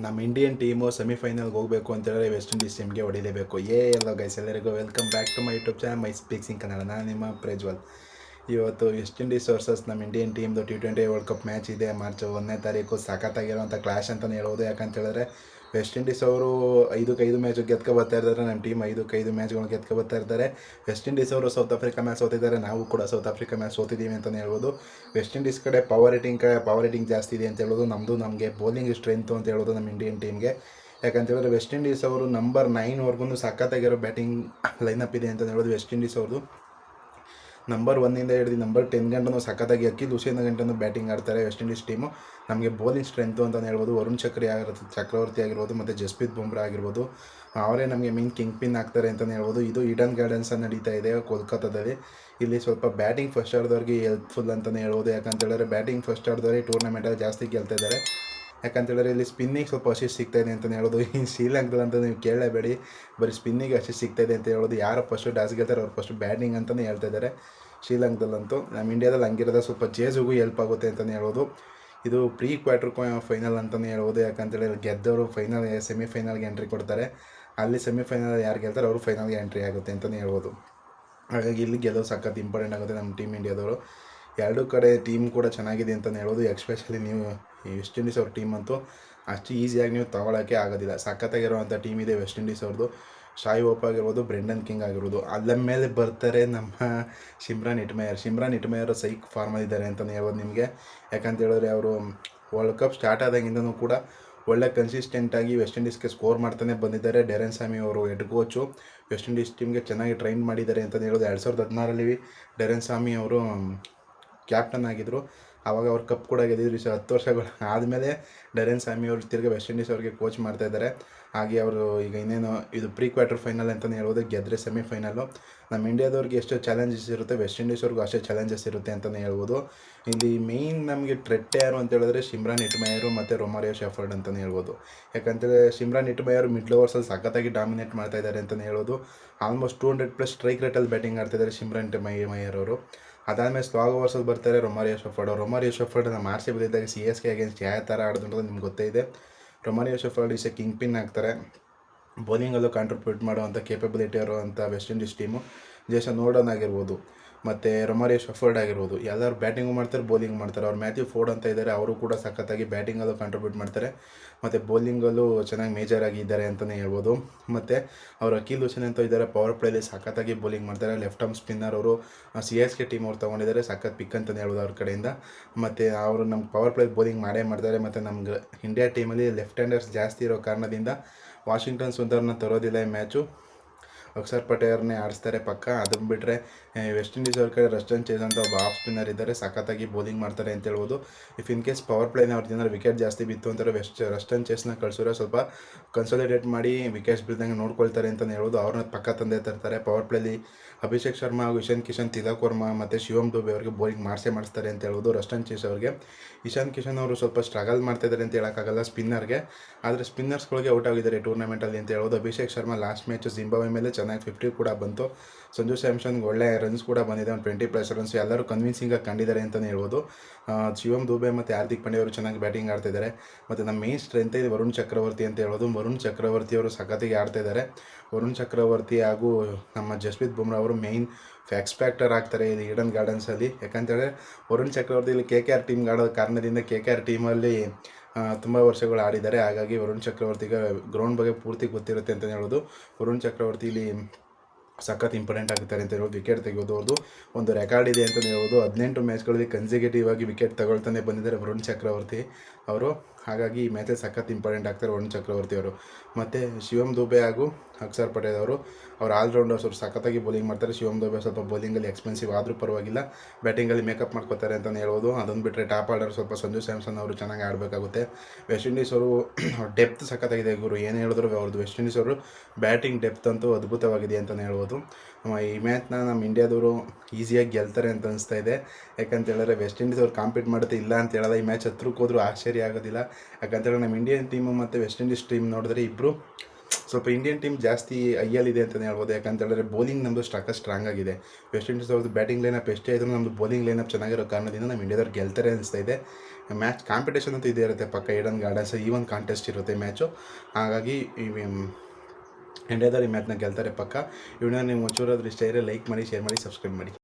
ನಮ್ಮ Indian team ಸೆಮಿಫೈನಲ್ಗೆ ಹೋಗಬೇಕು ಅಂತೇಳಿದ್ರೆ ವೆಸ್ಟ್ ಇಂಡೀಸ್ ಟೀಮ್ಗೆ ಹೊಡಿಲೇಬೇಕು. ಎಲ್ಲೋ ಗೈಸ್, ಎಲ್ಲರಿಗೂ welcome back to my YouTube channel my speaking Kannada. ನಾನು ನಿಮ್ಮ ಪ್ರಜ್ವಲ್. ಇವತ್ತು ವೆಸ್ಟ್ ಇಂಡೀಸ್ ವರ್ಸಸ್ ನಮ್ಮ ಇಂಡಿಯನ್ ಟೀಮ್ದು T20 ವರ್ಲ್ಡ್ ಕಪ್ ಮ್ಯಾಚ್ ಇದೆ. ಮಾರ್ಚ್ 1ನೇ ತಾರೀಕು. ಸಖತ್ತಾಗಿರೋಂಥ ಕ್ಲಾಶ್ ಅಂತಲೇ ಹೇಳ್ಬೋದು. ಯಾಕಂತೇಳಿದ್ರೆ ವೆಸ್ಟ್ ಇಂಡೀಸ್ ಅವರು 5-5 ಮ್ಯಾಚ್ ಗೆದ್ಕೊ ಬರ್ತಾ ಇದ್ದಾರೆ. ನಮ್ಮ ಟೀಮ್ 5-5 ಮ್ಯಾಚ್ಗಳು ಗೆದ್ಕೊ ಬರ್ತಾ ಇರ್ತಾರೆ. ವೆಸ್ಟ್ ಇಂಡೀಸ್ ಅವರು ಸೌತ್ ಆಫ್ರಿಕಾ ಮ್ಯಾಚ್ ಸೋತಿದ್ದಾರೆ. ನಾವು ಕೂಡ ಸೌತ್ ಆಫ್ರಿಕಾ ಮ್ಯಾಚ್ ಸೋತಿದ್ದೀವಿ ಅಂತಲೇ ಹೇಳ್ಬೋದು. ವೆಸ್ಟ್ ಇಂಡೀಸ್ ಕಡೆ ಪವರ್ ಹಿಟ್ಟಿಂಗ್ ಜಾಸ್ತಿ ಇದೆ ಅಂತ ಹೇಳೋದು. ನಮಗೆ ಬೌಲಿಂಗ್ ಸ್ಟ್ರೆಂತು ಅಂತ ಹೇಳೋದು ನಮ್ಮ ಇಂಡಿಯನ್ ಟೀಮ್ಗೆ. ಯಾಕಂತೇಳಿದ್ರೆ ವೆಸ್ಟ್ ಇಂಡೀಸ್ ಅವರು ನಂಬರ್ 9 ಸಖತ್ತಾಗಿರೋ ಬ್ಯಾಟಿಂಗ್ ಲೈನಪ್ ಇದೆ ಅಂತ ಹೇಳೋದು. ವೆಸ್ಟ್ ಇಂಡೀಸ್ ಅವ್ರದ್ದು ನಂಬರ್ 1ಇಂದ ಹಿಡಿದು ನಂಬರ್ 10 ಗಂಟನೂ ಸಖತ್ತಾಗಿ ಅಖಿಲ್ ಹುಸೇನ್ ಗಂಟನೂ ಬ್ಯಾಟಿಂಗ್ ಆಡ್ತಾರೆ ವೆಸ್ಟ್ ಇಂಡೀಸ್ ಟೀಮು. ನಮಗೆ ಬೌಲಿಂಗ್ ಸ್ಟ್ರೆಂತು ಅಂತಲೇ ಹೇಳ್ಬೋದು. ವರುಣ್ ಚಕ್ರವರ್ತಿ ಆಗಿರ್ಬೋದು ಮತ್ತು ಜಸ್ಪ್ರೀತ್ ಬುಮ್ರಾ ಆಗಿರ್ಬೋದು, ಅವರೇ ನಮಗೆ ಮೇನ್ ಕಿಂಗ್ ಪಿನ್ ಆಗ್ತಾರೆ ಅಂತಲೇ ಹೇಳ್ಬೋದು. ಇದು ಈಡನ್ ಗಾರ್ಡನ್ಸಲ್ಲಿ ನಡೀತಾ ಇದೆ ಕೋಲ್ಕತ್ತಾದಲ್ಲಿ. ಇಲ್ಲಿ ಸ್ವಲ್ಪ ಬ್ಯಾಟಿಂಗ್ ಫಸ್ಟ್ ಆಡಿದವ್ರಿಗೆ ಹೆಲ್ಪ್ಫುಲ್ ಅಂತಲೇ ಹೇಳ್ಬೋದು. ಯಾಕಂತೇಳಿದ್ರೆ ಬ್ಯಾಟಿಂಗ್ ಫಸ್ಟ್ ಆಡಿದವರೇ ಟೂರ್ನಮೆಂಟಲ್ಲಿ ಜಾಸ್ತಿ ಗೆಲ್ತಾ ಇದ್ದಾರೆ. ಯಾಕಂತೇಳಿದ್ರೆ ಇಲ್ಲಿ ಸ್ಪಿನ್ನಿಗೆ ಸ್ವಲ್ಪ ಅಸಿಸ್ಟ್ ಸಿಗ್ತಾಯಿದೆ ಅಂತಲೇ ಹೇಳ್ಬೋದು. ಈ ಶ್ರೀಲಂಕಾದಲ್ಲಿ ಅಂತ ನೀವು ಕೇಳಲೇಬೇಡಿ, ಬರೀ ಸ್ಪಿನ್ನಿಗೆ ಅಸಿಸ್ಟ್ ಸಿಗ್ತಾಯಿದೆ ಅಂತ ಹೇಳ್ಬೋದು. ಯಾರು ಫಸ್ಟು ಟಾಸ್ ಗೆಲ್ತಾರೆ ಅವ್ರು ಫಸ್ಟು ಬ್ಯಾಟಿಂಗ್ ಅಂತಲೇ ಹೇಳ್ತಾ ಇದ್ದಾರೆ ಶ್ರೀಲಂಕಾದಲ್ಲಂತೂ. ನಮ್ಮ ಇಂಡಿಯಾದಲ್ಲಿ ಹಂಗಿರೋದ ಸ್ವಲ್ಪ ಚೇಸಿಗೂ ಹೆಲ್ಪ್ ಆಗುತ್ತೆ ಅಂತಲೇ ಹೇಳ್ಬೋದು. ಇದು ಪ್ರೀ ಕ್ವಾರ್ಟರ್ ಫೈನಲ್ ಅಂತಲೇ ಹೇಳ್ಬೋದು. ಯಾಕಂತೇಳಿದ್ರೆ ಗೆದ್ದವರು ಸೆಮಿಫೈನಲ್ಗೆ ಎಂಟ್ರಿ ಕೊಡ್ತಾರೆ. ಅಲ್ಲಿ ಸೆಮಿಫೈನಲ್ ಯಾರು ಗೆಲ್ತಾರೆ ಅವರು ಫೈನಲ್ಗೆ ಎಂಟ್ರಿ ಆಗುತ್ತೆ ಅಂತಲೇ ಹೇಳ್ಬೋದು. ಹಾಗಾಗಿ ಇಲ್ಲಿ ಗೆಲ್ಲೋದು ಸಖತ್ ಇಂಪಾರ್ಟೆಂಟ್ ಆಗುತ್ತೆ ನಮ್ಮ ಟೀಮ್ ಇಂಡಿಯಾದವರು. ಎರಡೂ ಕಡೆ ಟೀಮ್ ಕೂಡ ಚೆನ್ನಾಗಿದೆ ಅಂತಲೇ ಹೇಳ್ಬೋದು. ಎಕ್ಸ್ಪೆಷಲಿ ನೀವು ಈ ವೆಸ್ಟ್ ಇಂಡೀಸ್ ಅವ್ರ ಟೀಮ್ ಅಂತೂ ಅಷ್ಟು ಈಸಿಯಾಗಿ ನೀವು ತೊಗೊಳಕ್ಕೆ ಆಗೋದಿಲ್ಲ. ಸಖತ್ತಾಗಿರುವಂಥ ಟೀಮ್ ಇದೆ ವೆಸ್ಟ್ ಇಂಡೀಸ್ ಅವ್ರದ್ದು. ಶಾಯ್ ಹೋಪ್ ಆಗಿರ್ಬೋದು, ಬ್ರೆಂಡನ್ ಕಿಂಗ್ ಆಗಿರ್ಬೋದು. ಅಲ್ಲ ಮೇಲೆ ಬರ್ತಾರೆ ನಮ್ಮ ಶಿಮ್ರಾನ್ ಹಿಟ್ಮೇಯರ್ ಸೈಕ್ ಫಾರ್ಮಲ್ಲಿದ್ದಾರೆ ಅಂತಲೇ ಹೇಳ್ಬೋದು ನಿಮಗೆ. ಯಾಕಂತೇಳಿದ್ರೆ ಅವರು ವರ್ಲ್ಡ್ ಕಪ್ ಸ್ಟಾರ್ಟ್ ಆದಾಗಿಂದನೂ ಕೂಡ ಒಳ್ಳೆ ಕನ್ಸಿಸ್ಟೆಂಟಾಗಿ ವೆಸ್ಟ್ ಇಂಡೀಸ್ಗೆ ಸ್ಕೋರ್ ಮಾಡ್ತಾನೆ ಬಂದಿದ್ದಾರೆ. ಡೆರೆನ್ ಸ್ಯಾಮಿ ಅವರು ಹೆಡ್ ಕೋಚು ವೆಸ್ಟ್ ಇಂಡೀಸ್ ಟೀಮ್ಗೆ ಚೆನ್ನಾಗಿ ಟ್ರೈನ್ ಮಾಡಿದ್ದಾರೆ ಅಂತಲೇ ಹೇಳೋದು. 2016ರಲ್ಲಿ ಡೆರೆನ್ ಸ್ಯಾಮಿ ಅವರು ಕ್ಯಾಪ್ಟನ್ ಆಗಿದ್ದರು. ಆವಾಗ ಅವ್ರು ಕಪ್ ಕೂಡ ಗೆದ್ದಿದ್ರು. 10 ವರ್ಷಗಳು ಆದಮೇಲೆ ಡೆರೆನ್ ಸ್ಯಾಮಿ ಅವರು ತಿರ್ಗಿ ವೆಸ್ಟ್ ಇಂಡೀಸ್ ಅವ್ರಿಗೆ ಕೋಚ್ ಮಾಡ್ತಾಯಿದ್ದಾರೆ. ಹಾಗೆ ಅವರು ಈಗ ಇನ್ನೇನು ಇದು ಪ್ರೀ ಕ್ವಾರ್ಟರ್ ಫೈನಲ್ ಅಂತಲೇ ಹೇಳ್ಬೋದು. ಗೆದ್ದರೆ ಸೆಮಿಫೈನಲ್ಲು. ನಮ್ಮ ಇಂಡಿಯಾದವ್ರಿಗೆ ಎಷ್ಟು ಚಾಲೆಂಜಸ್ ಇರುತ್ತೆ, ವೆಸ್ಟ್ ಇಂಡೀಸ್ವ್ರಿಗೂ ಅಷ್ಟೇ ಚಾಲೆಂಜಸ್ ಇರುತ್ತೆ ಅಂತಲೇ ಹೇಳ್ಬೋದು. ಇಲ್ಲಿ ಮೇಯ್ನ್ ನಮಗೆ ಥ್ರೆಟ್ ಯಾರು ಅಂತ ಹೇಳಿದ್ರೆ ಶಿಮ್ರಾನ್ ಹಿಟ್ಮೇಯರು ಮತ್ತು ರೊಮಾರಿಯೋ ಶೆಫರ್ಡ್ ಅಂತಲೇ ಹೇಳ್ಬೋದು. ಯಾಕಂತೇಳಿದ್ರೆ ಶಿಮ್ರಾನ್ ಹಿಟ್ಮೇಯರು ಮಿಡ್ಲ್ ಓವರ್ಸಲ್ಲಿ ಸಖತ್ತಾಗಿ ಡಾಮಿನೇಟ್ ಮಾಡ್ತಾ ಇದ್ದಾರೆ ಅಂತಲೇ ಹೇಳ್ಬೋದು. ಆಲ್ಮೋಸ್ಟ್ 200+ ಸ್ಟ್ರೈಕ್ ರೇಟಲ್ಲಿ ಬ್ಯಾಟಿಂಗ್ ಆಡ್ತಿದ್ದಾರೆ ಶಿಮ್ರಾನ್ ಹಿಟ್ಮೇಯರ್ ಅವರು. ಅದಾದಮೇಲೆ ಸ್ಲೋ ಓವರ್ಸಲ್ಲಿ ಬರ್ತಾರೆ ರೊಮಾರಿಯೋ ಶೆಫರ್ಡ್ ನಮ್ಮ RCB ಇದ್ದಾಗ CSK ಅಗೇನ್ಸ್ಟ್ ಯಾವ ಥರ ಆಡಿದ್ರು ಅಂತ ನಿಮ್ಗೆ ಗೊತ್ತೇ ಇದೆ. Romario Shepherd is a kingpin ಆಗ್ತಾರೆ. ಬೌಲಿಂಗಲ್ಲೂ ಕಾಂಟ್ರಿಬ್ಯೂಟ್ ಮಾಡುವಂಥ ಕೇಪಬಿಲಿಟಿ ಇರುವಂಥ West Indies team. Jason Norden ಆಗಿರ್ಬೋದು ಮತ್ತು ರೊಮಾರಿಯೋ ಶೆಫರ್ಡ್ ಆಗಿರ್ಬೋದು, ಎಲ್ಲರೂ ಬ್ಯಾಟಿಂಗು ಮಾಡ್ತಾರೆ, ಬೌಲಿಂಗ್ ಮಾಡ್ತಾರೆ. ಅವ್ರು ಮ್ಯಾಥ್ಯೂ ಫೋರ್ಡ್ ಅಂತ ಇದ್ದಾರೆ, ಅವರು ಕೂಡ ಸಖತ್ತಾಗಿ ಬ್ಯಾಟಿಂಗಲ್ಲೂ ಕಾಂಟ್ರಿಬ್ಯೂಟ್ ಮಾಡ್ತಾರೆ ಮತ್ತು ಬೌಲಿಂಗಲ್ಲೂ ಚೆನ್ನಾಗಿ ಮೇಜರಾಗಿ ಇದ್ದಾರೆ ಅಂತಲೇ ಹೇಳ್ಬೋದು. ಮತ್ತು ಅವರು ಅಖಿಲ್ ಹುಸೇನ್ ಅಂತ ಇದ್ದಾರೆ, ಪವರ್ ಪ್ಲೇಲಿ ಸಖತ್ತಾಗಿ ಬೌಲಿಂಗ್ ಮಾಡ್ತಾರೆ. ಲೆಫ್ಟ್ ಆರ್ಮ್ ಸ್ಪಿನ್ನರ್ ಅವರು CSK ಟೀಮ್ ಅವ್ರು ತೊಗೊಂಡಿದ್ದಾರೆ, ಸಖತ್ ಪಿಕ್ ಅಂತಲೇ ಹೇಳ್ಬೋದು ಅವ್ರ ಕಡೆಯಿಂದ. ಮತ್ತು ಅವರು ನಮ್ಮ ಪವರ್ ಪ್ಲೇ ಬೌಲಿಂಗ್ ಮಾಡೇ ಮಾಡ್ತಾರೆ. ಮತ್ತು ನಮ್ಗೆ ಇಂಡಿಯಾ ಟೀಮಲ್ಲಿ ಲೆಫ್ಟ್ ಹ್ಯಾಂಡರ್ಸ್ ಜಾಸ್ತಿ ಇರೋ ಕಾರಣದಿಂದ ವಾಷಿಂಗ್ಟನ್ ಸುಂದರ್ನ ತರೋದಿಲ್ಲ ಈ ಮ್ಯಾಚು. ಅಕ್ಷರ್ ಪಟೇಲ್ನೇ ಆಡಿಸ್ತಾರೆ ಪಕ್ಕ. ಅದನ್ನು ಬಿಟ್ಟರೆ ವೆಸ್ಟ್ ಇಂಡೀಸ್ ಅವ್ರ ಕಡೆ ರಸ್ಟನ್ ಚೇಸ್ ಅಂತ ಒಬ್ಬ ಆಫ್ ಸ್ಪಿನ್ನರ್ ಇದ್ದಾರೆ, ಸಖತ್ತಾಗಿ ಬೌಲಿಂಗ್ ಮಾಡ್ತಾರೆ ಅಂತ ಹೇಳ್ಬೋದು. ಇಫ್ ಇನ್ ಕೇಸ್ ಪವರ್ ಪ್ಲೇನ ಅವ್ರ ಏನಾದ್ರು ವಿಕೆಟ್ ಜಾಸ್ತಿ ಬಿತ್ತು ಅಂತಾರೆ ರಸ್ಟನ್ ಚೇಸ್ನ ಕಳಿಸಿದ್ರೆ ಸ್ವಲ್ಪ ಕನ್ಸಾಲಿಡೇಟ್ ಮಾಡಿ ವಿಕೆಟ್ಸ್ ಬೀಳ್ದಂಗೆ ನೋಡ್ಕೊಳ್ತಾರೆ ಅಂತಲೇ ಹೇಳ್ಬೋದು. ಅವ್ರನ್ನ ಪಕ್ಕ ತಂದೆ ತರ್ತಾರೆ. ಪವರ್ ಪ್ಲೇಲಿ ಅಭಿಷೇಕ್ ಶರ್ಮಾ ಹಾಗೂ ಇಶಾನ್ ಕಿಶನ್, ತಿಲಕ್ ವರ್ಮಾ ಮತ್ತು ಶಿವಮ್ ದುಬೆ ಅವರಿಗೆ ಬೌಲಿಂಗ್ ಮಾಡಿಸ್ತಾರೆ ಅಂತ ಹೇಳ್ಬೋದು ರಸ್ಟನ್ ಚೇಸ್ ಅವ್ರಿಗೆ. ಇಶಾನ್ ಕಿಶನ್ ಅವರು ಸ್ವಲ್ಪ ಸ್ಟ್ರಗಲ್ ಮಾಡ್ತಾಯಿದ್ದಾರೆ ಅಂತ ಹೇಳೋಕ್ಕಾಗಲ್ಲ ಸ್ಪಿನ್ನರ್ಗೆ, ಆದರೆ ಸ್ಪಿನ್ನರ್ಸ್ಗಳಿಗೆ ಔಟ್ ಆಗಿದ್ದಾರೆ ಟೂರ್ನಮೆಂಟಲ್ಲಿ ಅಂತ ಹೇಳ್ಬೋದು. Abhishek Sharma last match Zimbabwe ಮೇಲೆ ಚೆನ್ನಾಗಿ 50 ಕೂಡ ಬಂತು. ಸಂಜು ಸ್ಯಾಮ್ಸನ್ಗೆ ಒಳ್ಳೆ ರನ್ಸ್ ಕೂಡ ಬಂದಿದೆ, ಒಂದು 20+ ರನ್ಸ್. ಎಲ್ಲರೂ ಕನ್ವಿನ್ಸಿಂಗಾಗಿ ಕಂಡಿದ್ದಾರೆ ಅಂತಲೇ ಹೇಳ್ಬೋದು. ಶಿವಮ್ ದುಬೆ ಮತ್ತು ಹಾರ್ದಿಕ್ ಪಾಂಡ್ಯ ಅವರು ಚೆನ್ನಾಗಿ ಬ್ಯಾಟಿಂಗ್ ಆಡ್ತಿದ್ದಾರೆ. ಮತ್ತು ನಮ್ಮ ಮೇನ್ ಸ್ಟ್ರೆಂತ್ ಇದೆ ವರುಣ್ ಚಕ್ರವರ್ತಿ ಅಂತ ಹೇಳ್ಬೋದು. ವರುಣ್ ಚಕ್ರವರ್ತಿ ಅವರು ಸಖತ್ತಾಗಿ ಆಡ್ತಾಯಿದ್ದಾರೆ. ವರುಣ್ ಚಕ್ರವರ್ತಿ ಹಾಗೂ ನಮ್ಮ ಜಸ್ಪ್ರೀತ್ ಬುಮ್ರಾ ಅವರು ಮೇಯ್ನ್ ಫ್ಯಾಕ್ಟರ್ ಆಗ್ತಾರೆ ಇಲ್ಲಿ ಈಡನ್ ಗಾರ್ಡನ್ಸಲ್ಲಿ. ಯಾಕಂತೇಳಿದ್ರೆ ವರುಣ್ ಚಕ್ರವರ್ತಿ ಇಲ್ಲಿ KKR ಟೀಮ್ಗೆ ಆಡೋ ಕಾರಣದಿಂದ KKR ಟೀಮಲ್ಲಿ ತುಂಬ ವರ್ಷಗಳು ಆಡಿದ್ದಾರೆ. ಹಾಗಾಗಿ ವರುಣ್ ಚಕ್ರವರ್ತಿಗೆ ಗ್ರೌಂಡ್ ಬಗ್ಗೆ ಪೂರ್ತಿ ಗೊತ್ತಿರುತ್ತೆ ಅಂತಲೇ ಹೇಳೋದು. ವರುಣ್ ಚಕ್ರವರ್ತಿ ಇಲ್ಲಿ ಸಖತ್ ಇಂಪಾರ್ಟೆಂಟ್ ಆಗುತ್ತಾರೆ ಅಂತ ಹೇಳ್ಬೋದು. ವಿಕೆಟ್ ತೆಗೆಯೋದು ಅವ್ರದ್ದು ಒಂದು ರೆಕಾರ್ಡ್ ಇದೆ ಅಂತಲೇ ಹೇಳ್ಬೋದು. 18 ಮ್ಯಾಚ್ಗಳಲ್ಲಿ ಕನ್ಸಿಕ್ಯೂಟಿವ್ ಆಗಿ ವಿಕೆಟ್ ತಗೊಳ್ತಾನೆ ಬಂದಿದ್ದಾರೆ ವರುಣ್ ಚಕ್ರವರ್ತಿ ಅವರು. ಹಾಗಾಗಿ ಈ ಮ್ಯಾಚಲ್ಲಿ ಸಖತ್ ಇಂಪಾರ್ಟೆಂಟ್ ಆಗ್ತಾರೆ ವರುಣ್ ಚಕ್ರವರ್ತಿ ಅವರು. ಮತ್ತು ಶಿವಮ್ ದುಬೆ ಹಾಗೂ ಅಕ್ಷರ್ ಪಟೇಲ್ ಅವರು ಆಲ್ರೌಂಡರ್ಸ್. ಅವರು ಸಖತ್ತಾಗಿ ಬೌಲಿಂಗ್ ಮಾಡ್ತಾರೆ. ಶಿವಮ್ ದುಬೆ ಸ್ವಲ್ಪ ಬೌಲಿಂಗಲ್ಲಿ ಎಕ್ಸ್ಪೆನ್ಸಿವ್ ಆದರೂ ಪರವಾಗಿಲ್ಲ, ಬ್ಯಾಟಿಂಗಲ್ಲಿ ಮೇಕಪ್ ಮಾಡ್ಕೋತಾರೆ ಅಂತಲೇ ಹೇಳ್ಬೋದು. ಅದನ್ನು ಬಿಟ್ಟರೆ ಟಾಪ್ ಆರ್ಡರ್ ಸ್ವಲ್ಪ ಸಂಜು ಸ್ಯಾಮ್ಸನ್ ಅವರು ಚೆನ್ನಾಗಿ ಆಡಬೇಕಾಗುತ್ತೆ. ವೆಸ್ಟ್ ಇಂಡೀಸ್ ಅವರು ಡೆಪ್ತ್ ಸಖತ್ತಾಗಿದೆ ಗುರು, ಏನು ಹೇಳಿದ್ರು ಅವ್ರದ್ದು. ವೆಸ್ಟ್ ಇಂಡೀಸ್ ಅವರು ಬ್ಯಾಟಿಂಗ್ ಡೆಪ್ತ್ ಅಂತೂ ಅದ್ಭುತವಾಗಿದೆ ಅಂತಲೇ ಹೇಳ್ಬೋದು. ಈ ಮ್ಯಾಚ್ನ ನಮ್ಮ ಇಂಡಿಯಾದವರು ಈಸಿಯಾಗಿ ಗೆಲ್ತಾರೆ ಅಂತ ಅನಿಸ್ತಾ ಇದೆ. ಯಾಕಂತೇಳಿದ್ರೆ ವೆಸ್ಟ್ ಇಂಡೀಸ್ ಅವ್ರು ಕಾಂಪೀಟ್ ಮಾಡುತ್ತೆ ಇಲ್ಲ ಅಂತ ಹೇಳೋದು. ಈ ಮ್ಯಾಚ್ ಹತ್ರಕ್ಕೆ ಹೋದ್ರೂ ಆಶ್ಚರ್ಯ ಆಗೋದಿಲ್ಲ. ಯಾಕಂತೇಳಿದ್ರೆ ನಮ್ಮ ಇಂಡಿಯನ್ ಟೀಮು ಮತ್ತು ವೆಸ್ಟ್ ಇಂಡೀಸ್ ಟೀಮ್ ನೋಡಿದ್ರೆ ಇಬ್ಬರು ಸ್ವಲ್ಪ ಇಂಡಿಯನ್ ಟೀಮ್ ಜಾಸ್ತಿ ಐಯಲ್ಲಿದೆ ಅಂತಲೇ ಹೇಳ್ಬೋದು. ಯಾಕಂತ ಹೇಳಿದ್ರೆ ಬೌಲಿಂಗ್ ನಮ್ಮದು ಸ್ಟ್ರಾಂಗ್ ಆಗಿದೆ. ವೆಸ್ಟ್ ಇಂಡೀಸ್ ಅವ್ರದ್ದು ಬ್ಯಾಟಿಂಗ್ ಲೈನಪ್ ಎಷ್ಟೇ ಇದ್ರೂ ನಮ್ಮದು ಬೌಲಿಂಗ್ ಲೈನಪ್ ಚೆನ್ನಾಗಿರೋ ಕಾರಣದಿಂದ ನಮ್ಮ ಇಂಡಿಯಾದವ್ರು ಗೆಲ್ತಾರೆ ಅನಿಸ್ತಾ ಇದೆ. ಮ್ಯಾಚ್ ಕಾಂಪಿಟೇಷನ್ ಅಂತೂ ಇದೇ ಇರುತ್ತೆ ಪಕ್ಕ. ಈಡನ್ ಗಾರ್ಡನ್ಸ್ ಈವನ್ ಕಾಂಟೆಸ್ಟ್ ಇರುತ್ತೆ ಮ್ಯಾಚು. ಹಾಗಾಗಿ ಇಂಡಿಯಾದವ್ರು ಈ ಮ್ಯಾಚ್ನ ಗೆಲ್ತಾರೆ ಪಕ್ಕ. ಇವನ್ನ ನೀವು ಒಂಚೂರಾದ್ರೂ ಇಷ್ಟ ಇದ್ದರೆ ಲೈಕ್ ಮಾಡಿ, ಶೇರ್ ಮಾಡಿ, ಸಬ್ಸ್ಕ್ರೈಬ್ ಮಾಡಿ.